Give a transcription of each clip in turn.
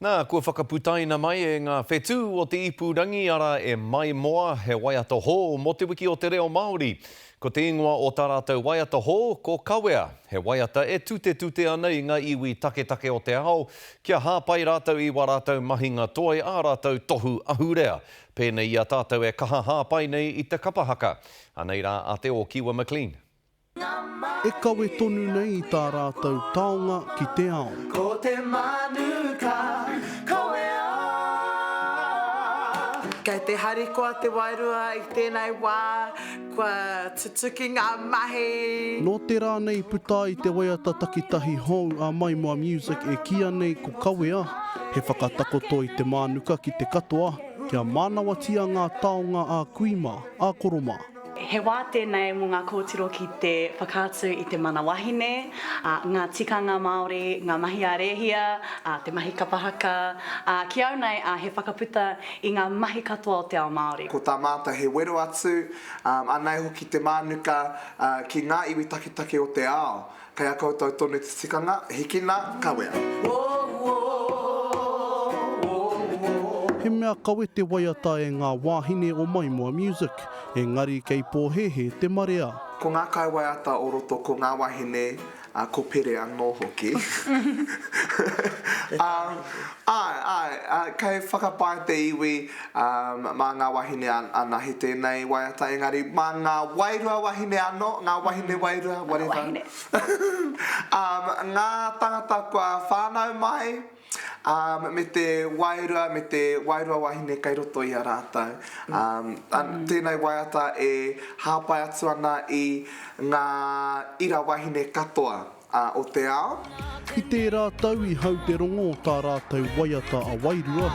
Nā, kua whakaputaina mai e ngā whetū o te ipurangi ara e mai moa he waiata hō mo te wiki o te reo Māori. Ko te ingoa o tā rātou waiata hō, ko kawea. He waiata e tute ana i ngā iwi take o te ao, kia hāpai rātou i wā rātou mahinga toi ā rātou tohu ahurea. Pēnei ia tātou e kaha hāpai nei i te kapahaka. Anei rā a te o Kiwa McLean. E kawe tonu nei i tā rātou taonga ki te ao. Ko te manuka, koe a. Kei te harikoa te wairua i tēnei wā, kua tutuki ngā mahi. Nō te rā nei puta i te waiata takitahi hou a Maimoa Music e kia nei ko kawea. He whakatakoto i te manuka ki te katoa, kia manawatia ngā taonga a Kuima, a Koroma. He wā tēnei mō ngā kōtiro ki te whakātu i te mana wahine, ngā tikanga Māori, ngā mahi arehia, te mahi kapahaka. Ki au nei, he whakaputa i ngā mahi katoa o te ao Māori. Ko tā māta he wero atu, anei hoki te mānuka ki ngā iwi take o te ao. Kei a koutou tonu te tikanga, hikina, kawea. He mea kawe te waiata e ngā wāhine o Maimoa Music, engari kei pōhehe te marea. Ko ngā kai waiata o roto ko ngā wahine, ko pere anō hoki. Kei whakapai te iwi mā ngā wahine ana he tēnei waiata, engari mā ngā wairua wahine anō, ngā wahine wairua, whatever. Ngā tangata kua whānau mai, me te wairua wahine kei roto i a rātou. Tēnei waiata e hāpai atu ana i ngā ira wahine katoa o te ao. I te rātou i hau te rongo o tā rātou waiata a wairua.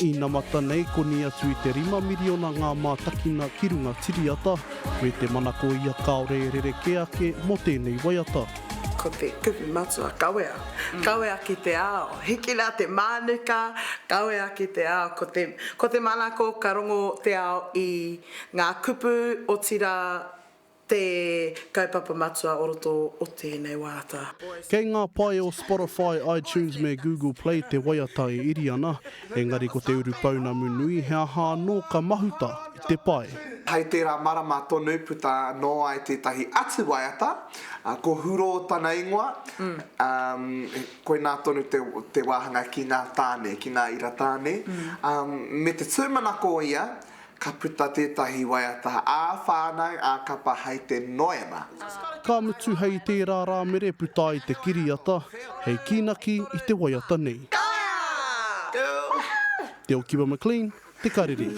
I namata nei koni atu i te 5 miliona ngā mātakina ki runga tiriata, me te manako ia kaore rereke ake mo tēnei waiata. Ko te kupu matua, kawea. Kawea ki te ao. Hikina te mānuka, kawea ki te ao. Ko te manako ka rongo te ao i ngā kupu o tira te kaupapa matua o roto o tēnei waiata. Kei ngā pai o Spotify, iTunes me Google Play te waiata e iri ana, engari ko te uru paunamu nui he aha nō ka mahuta i te pai. Hei tērā marama tonu puta no ai tētahi atu waiata, ko huro tana ingoa, koe nā tonu te wāhanga ki ngā tāne, ki ngā ira tāne. Me te tūmanako ia, ka puta tētahi waiata ā whānau, ā kapa hei te noema. Ka mutu hei tērā rā mere puta i te kiriata, hei kinaki i te waiata nei. Te o Kiwa McLean, te kariri.